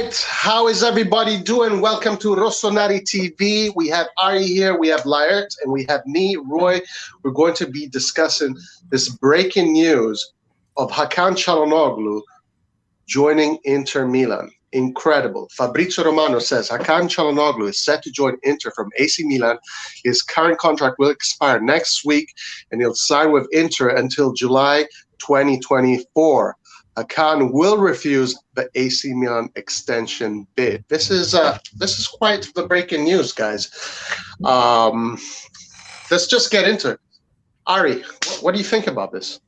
right, how is everybody doing? Welcome to Rossoneri TV. We have Ari here, we have Laert, and we have me, Roy. We're going to be discussing this breaking news of Hakan Calhanoglu joining Inter Milan. Incredible. Fabrizio Romano says Hakan Calhanoglu is set to join Inter from AC Milan. His current contract will expire next week, and he'll sign with Inter until July 2024. Hakan will refuse the AC Milan extension bid. This is quite the breaking news, guys. Let's just get into it. Ari, what do you think about this?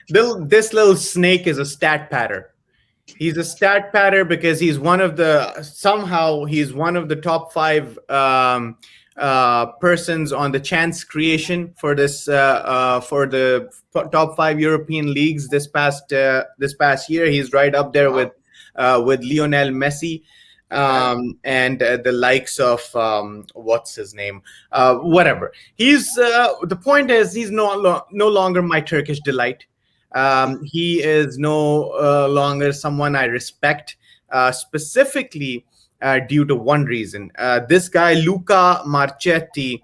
This little snake is a stat patter. He's a stat patter because he's one of the top five persons on the chance creation for this for the top five European leagues this past year. He's right up there with Lionel Messi and the likes of what's his name, whatever. He's the point is he's no longer my Turkish delight. He is no longer someone I respect, specifically due to one reason. This guy, Luca Marchetti,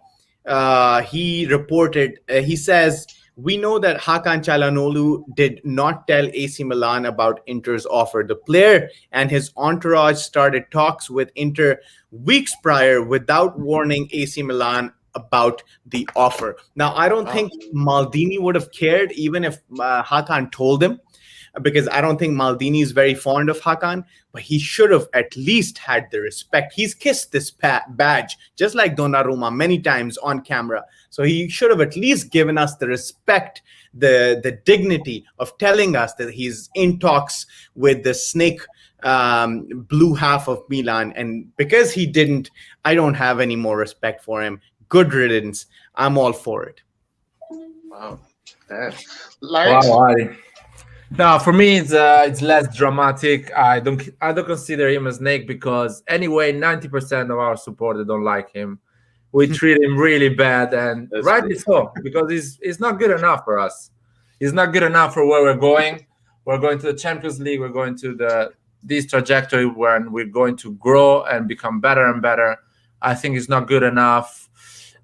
he reported, he says, we know that Hakan Calhanoglu did not tell AC Milan about Inter's offer. The player and his entourage started talks with Inter weeks prior without warning AC Milan about the offer. Now, I don't think Maldini would have cared even if Hakan told him, because I don't think Maldini is very fond of Hakan, but he should have at least had the respect. He's kissed this badge, just like Donnarumma, many times on camera. So he should have at least given us the respect, the dignity of telling us that he's in talks with the snake blue half of Milan. And because he didn't, I don't have any more respect for him. Good riddance. I'm all for it. Wow. Wow, no, for me it's less dramatic. I don't consider him a snake because anyway, 90% of our supporters don't like him. We treat him really bad, and rightly so, because he's not good enough for us. He's not good enough for where we're going. We're going to the Champions League. We're going to this trajectory when we're going to grow and become better and better. I think he's not good enough.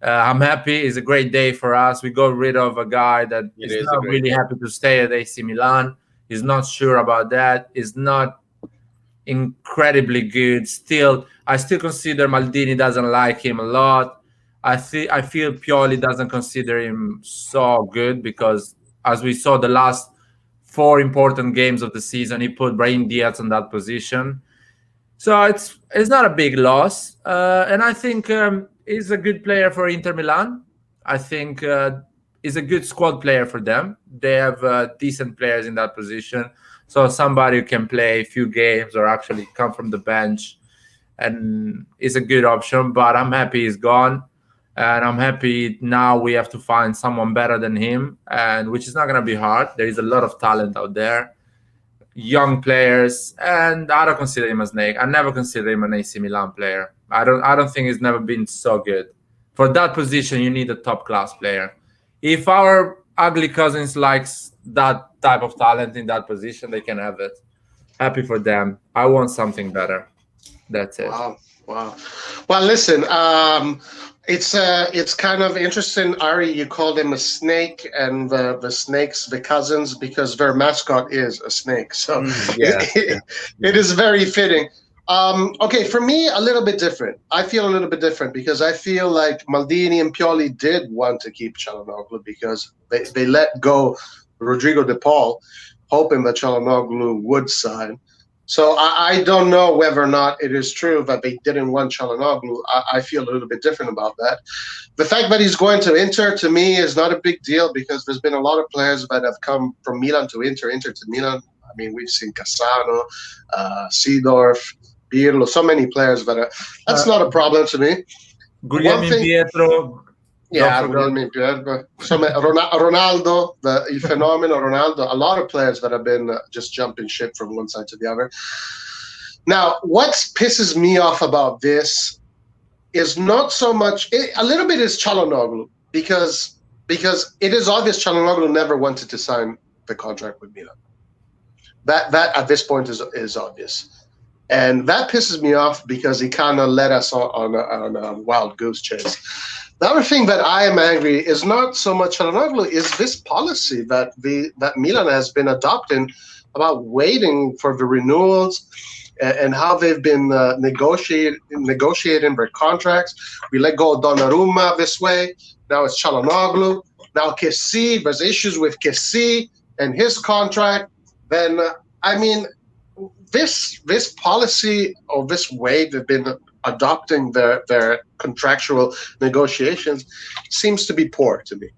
I'm happy. It's a great day for us. We got rid of a guy that is not really happy to stay at AC Milan. He's not sure about that. He's not incredibly good. I still consider Maldini doesn't like him a lot. I feel Pioli doesn't consider him so good because, as we saw the last 4 important games of the season, he put Brahim Diaz on that position. So it's not a big loss. And I think he's a good player for Inter Milan. I think he's a good squad player for them. They have decent players in that position. So somebody who can play a few games or actually come from the bench and is a good option. But I'm happy he's gone. And I'm happy now we have to find someone better than him, and which is not going to be hard. There is a lot of talent out there. Young players, and I don't consider him a snake. I never consider him an AC Milan player. I don't think he's never been so good. For that position, you need a top class player. If our ugly cousins likes that type of talent in that position, they can have it. Happy for them. I want something better. That's it. Wow. Well, listen, it's kind of interesting, Ari. You called him a snake, and the snakes, the cousins, because their mascot is a snake. So it is very fitting. Okay, for me, a little bit different. I feel a little bit different because I feel like Maldini and Pioli did want to keep Calhanoglu because they let go Rodrigo De Paul, hoping that Calhanoglu would sign. So I don't know whether or not it is true that they didn't want Calhanoglu. I feel a little bit different about that. The fact that he's going to Inter, to me, is not a big deal because there's been a lot of players that have come from Milan to Inter, Inter to Milan. I mean, we've seen Cassano, Seedorf, Pirlo, so many players that that's not a problem to me. Guglielmo Pietro. Yeah, Ronaldo, il fenomeno Ronaldo, a lot of players that have been just jumping ship from one side to the other. Now, what pisses me off about this is not so much, a little bit is Calhanoglu, because it is obvious Calhanoglu never wanted to sign the contract with Milan. That at this point is obvious. And that pisses me off because he kind of led us on a wild goose chase. The other thing that I am angry is not so much Calhanoglu, is this policy that Milan has been adopting about waiting for the renewals and how they've been negotiating their contracts. We let go of Donnarumma this way. Now it's Calhanoglu. Now Kessie, there's issues with Kessie and his contract. Then, I mean, this policy or this way they've been adopting their contractual negotiations seems to be poor to me.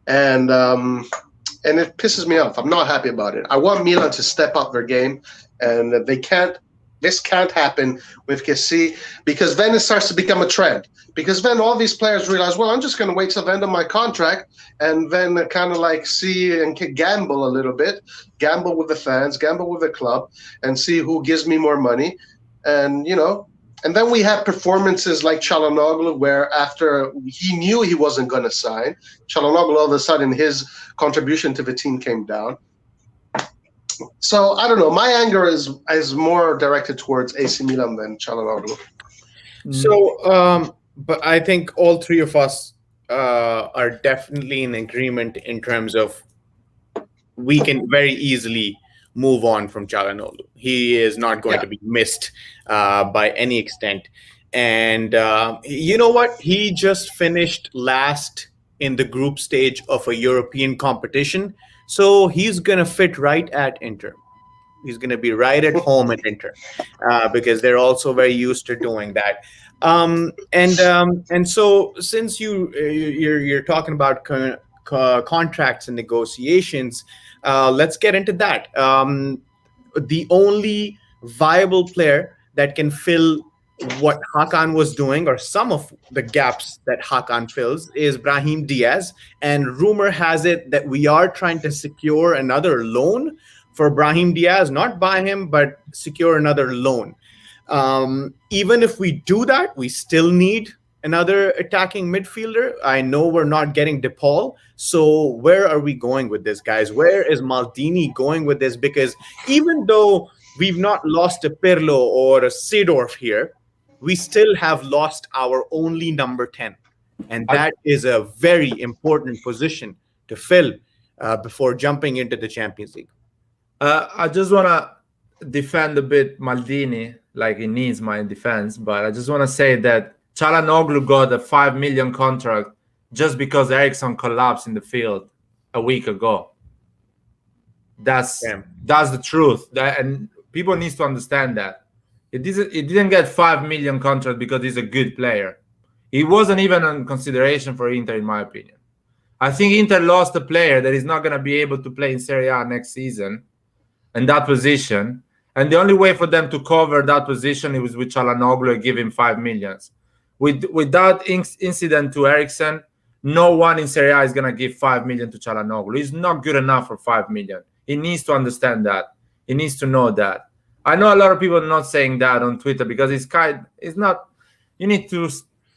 And it pisses me off. I'm not happy about it. I want Milan to step up their game, and they can't. This can't happen with Kessie, because then it starts to become a trend. Because then all these players realize, well, I'm just going to wait till the end of my contract and then kind of like see and gamble a little bit, gamble with the fans, gamble with the club, and see who gives me more money. And, you know, and then we have performances like Calhanoglu, where after he knew he wasn't going to sign, Calhanoglu, all of a sudden, his contribution to the team came down. So, I don't know. My anger is more directed towards AC Milan than Calhanoglu. So, but I think all three of us are definitely in agreement in terms of we can very easily move on from Calhanoglu. He is not going to be missed by any extent. And you know what? He just finished last in the group stage of a European competition. So he's going to fit right at Inter. He's going to be right at home at Inter because they're also very used to doing that. And so since you're talking about contracts and negotiations, let's get into that. The only viable player that can fill what Hakan was doing, or some of the gaps that Hakan fills, is Brahim Diaz. And rumor has it that we are trying to secure another loan for Brahim Diaz, not buy him, but secure another loan. Even if we do that, we still need another attacking midfielder. I know we're not getting DePaul. So where are we going with this, guys? Where is Maldini going with this? Because even though we've not lost a Pirlo or a Seedorf here, we still have lost our only number 10. And that is a very important position to fill before jumping into the Champions League. I just want to defend a bit Maldini, like he needs my defense, but I just want to say that Calhanoglu got a 5 million contract just because Erikssen collapsed in the field a week ago. That's the truth. And people need to understand that. It didn't get 5 million contract because he's a good player. He wasn't even on consideration for Inter, in my opinion. I think Inter lost a player that is not going to be able to play in Serie A next season in that position. And the only way for them to cover that position was with Calhanoglu and give him 5 million. With that incident to Erikssen, no one in Serie A is going to give 5 million to Calhanoglu. He's not good enough for 5 million. He needs to understand that. He needs to know that. I know a lot of people are not saying that on Twitter because it's not. You need to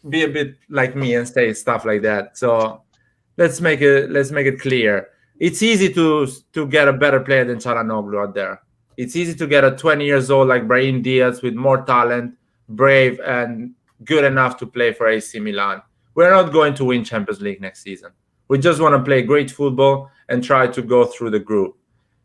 be a bit like me and say stuff like that. So let's make it clear. It's easy to get a better player than Calhanoglu out there. It's easy to get a 20 years old like Brahim Diaz with more talent, brave, and good enough to play for AC Milan. We're not going to win Champions League next season. We just want to play great football and try to go through the group.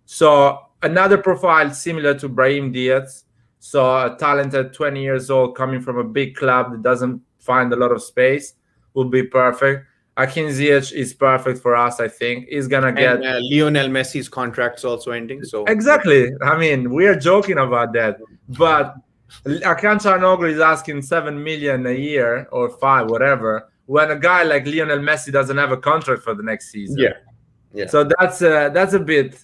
So another profile similar to Brahim Diaz. So a talented 20 years old coming from a big club that doesn't find a lot of space will be perfect. Hakan Ziyech is perfect for us, I think. He's going to get... Lionel Messi's contract's also ending. So exactly. I mean, we are joking about that. But Hakan Calhanoglu is asking 7 million a year or 5, whatever, when a guy like Lionel Messi doesn't have a contract for the next season. Yeah. So that's a bit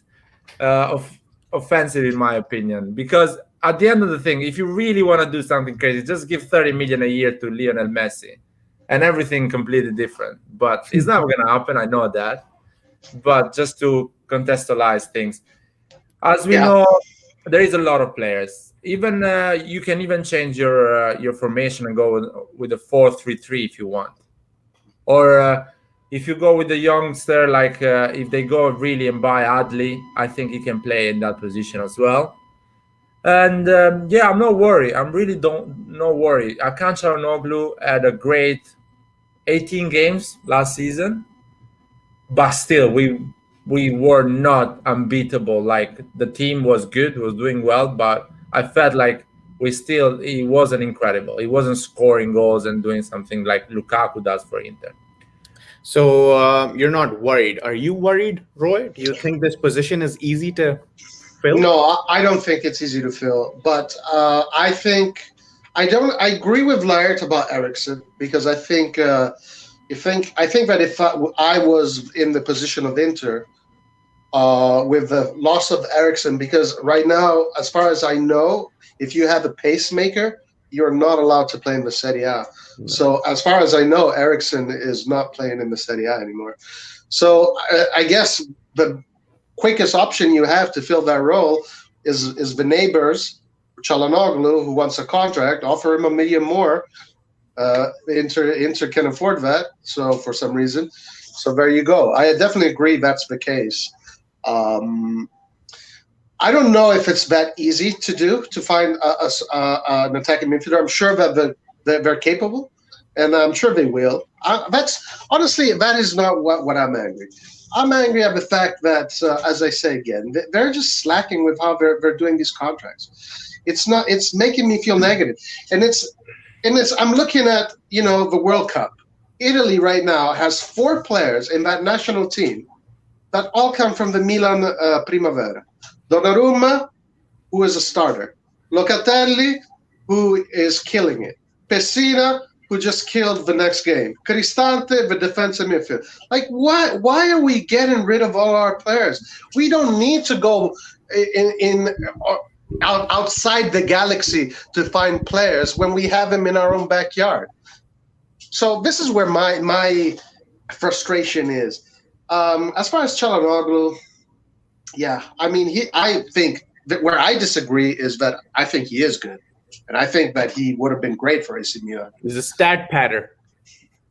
offensive in my opinion, because at the end of the thing, if you really want to do something crazy, just give 30 million a year to Lionel Messi and everything completely different. But it's not going to happen. I know that. But just to contextualize things, as we know, there is a lot of players. Even you can even change your formation and go with a 4-3-3 if you want, or if you go with the youngster, like if they go really and buy Adli, I think he can play in that position as well. And yeah, I'm not worried. I'm really no worry. Hakan Calhanoglu had a great 18 games last season, but still we were not unbeatable. Like the team was good, was doing well, but I felt like he wasn't incredible. He wasn't scoring goals and doing something like Lukaku does for Inter. So you're not worried. Are you worried, Roy? Do you think this position is easy to fill? No, I don't think it's easy to fill. But I think I agree with Laert about Erikssen, because I think that if I was in the position of Inter, with the loss of Erikssen, because right now, as far as I know, if you have a pacemaker, you're not allowed to play in the Serie A. No. So as far as I know, Erikssen is not playing in the Serie A anymore. So I guess the quickest option you have to fill that role is the neighbors, Calhanoglu, who wants a contract. Offer him $1 million more. Inter can afford that, so for some reason. So there you go. I definitely agree that's the case. I don't know if it's that easy to do, to find an attacking midfielder. I'm sure that they're capable, and I'm sure they will. That is not what I'm angry. I'm angry at the fact that, as I say again, they're just slacking with how they're doing these contracts. It's making me feel negative, and I'm looking at the World Cup. Italy right now has 4 players in that national team that all come from the Milan Primavera. Donnarumma, who is a starter. Locatelli, who is killing it. Pessina, who just killed the next game. Cristante, the defensive midfield. Like, why are we getting rid of all our players? We don't need to go outside the galaxy to find players when we have them in our own backyard. So this is where my frustration is. As far as Calhanoglu, yeah, I mean, I think that where I disagree is that I think he is good, and I think that he would have been great for AC Milan. He's a stat patter.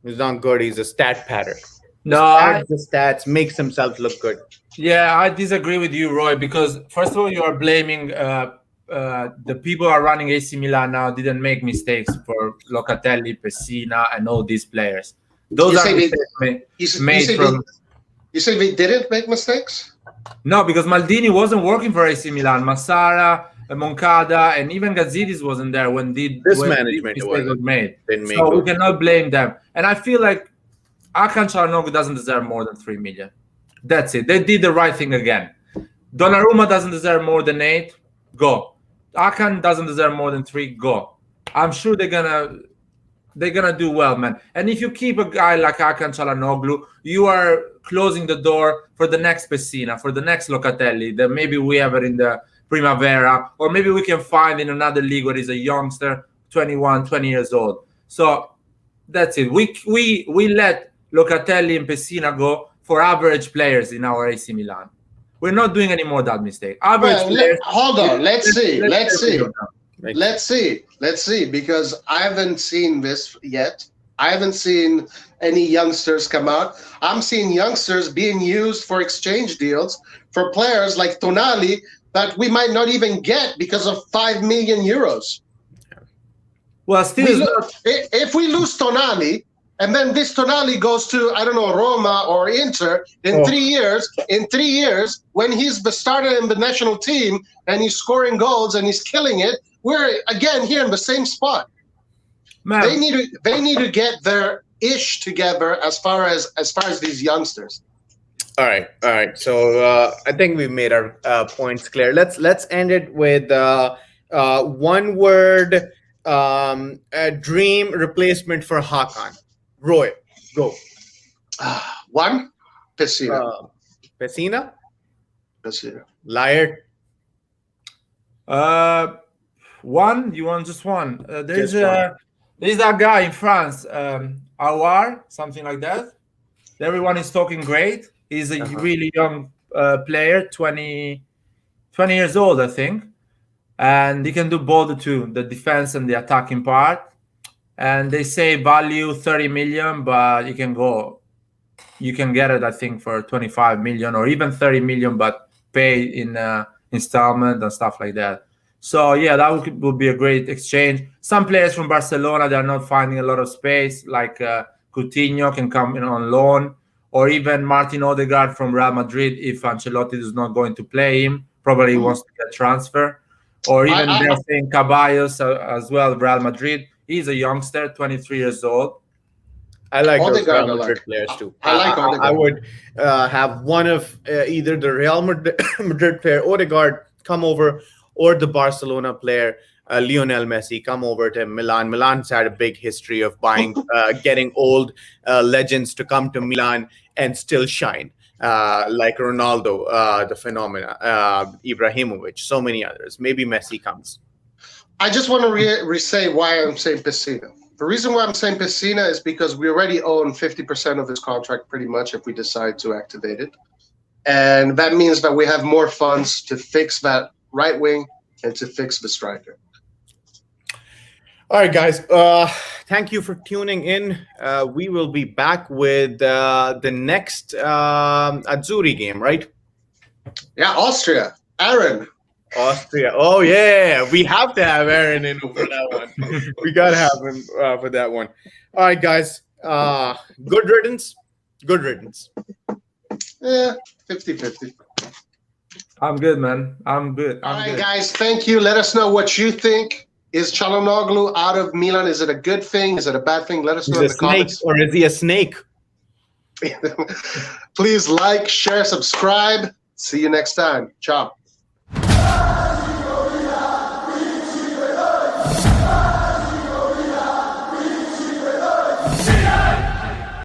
He's not good. He's a stat patter. The stats makes himself look good. Yeah, I disagree with you, Roy, because first of all, you are blaming the people who are running AC Milan now didn't make mistakes for Locatelli, Pessina, and all these players. Those are mistakes made from. You say they didn't make mistakes? No, because Maldini wasn't working for AC Milan. Massara, Moncada, and even Gazidis wasn't there when management was made. So we cannot blame them. And I feel like Hakan Calhanoglu doesn't deserve more than 3 million. That's it. They did the right thing again. Donnarumma doesn't deserve more than 8. Go. Hakan doesn't deserve more than 3. Go. I'm sure they're gonna do well, man. And if you keep a guy like Hakan Calhanoglu, you are closing the door for the next Pessina, for the next Locatelli that maybe we have it in the Primavera, or maybe we can find in another league where he's a youngster, 21, 20 years old. So that's it. We let Locatelli and Pessina go for average players in our AC Milan. We're not doing any more that mistake. Hold on. Let's see, because I haven't seen this yet. I haven't seen any youngsters come out. I'm seeing youngsters being used for exchange deals for players like Tonali that we might not even get because of 5 million euros. Well, still, if we lose Tonali, and then this Tonali goes to, I don't know, Roma or Inter in 3 years, when he's the starter in the national team and he's scoring goals and he's killing it, we're again here in the same spot. Man. They need to get their ish together as far as these youngsters. All right. So I think we've made our points clear. Let's end it with one word, a dream replacement for Hakan. Roy, go. One, Pessina. Pessina. Laert. One. You want just one? There's that guy in France, Awar, something like that. Everyone is talking great. He's a really young player, 20 years old, I think, and he can do both the defense and the attacking part. And they say value 30 million, but you can get it, I think, for 25 million or even 30 million, but pay in installment and stuff like that. So yeah, that would be a great exchange. Some players from Barcelona, they're not finding a lot of space, like Coutinho can come in on loan, or even Martin Odegaard from Real Madrid if Ancelotti is not going to play him. Probably he wants to get transfer. Or even they're saying Ceballos as well, Real Madrid. He's a youngster, 23 years old. I like those Real Madrid players too. I would have one of either the Real Madrid player Odegaard come over, or the Barcelona player Lionel Messi come over to Milan. Milan's had a big history of buying, getting old legends to come to Milan and still shine, like Ronaldo, the phenomena, Ibrahimovic, so many others. Maybe Messi comes. I just want to re-say why I'm saying Pessina. The reason why I'm saying Pessina is because we already own 50% of his contract pretty much if we decide to activate it. And that means that we have more funds to fix that right wing and to fix the striker. All right, guys. Thank you for tuning in. We will be back with the next Azzurri game, right? Yeah, Austria. Aaron. Austria. Oh, yeah. We have to have Aaron in for that one. We got to have him for that one. All right, guys. Good riddance. Good riddance. Yeah, 50-50. I'm good, man. I'm good. All right, guys. Thank you. Let us know what you think. Is Calhanoglu out of Milan? Is it a good thing? Is it a bad thing? Let us know in the comments. Or is he a snake? Please like, share, subscribe. See you next time. Ciao.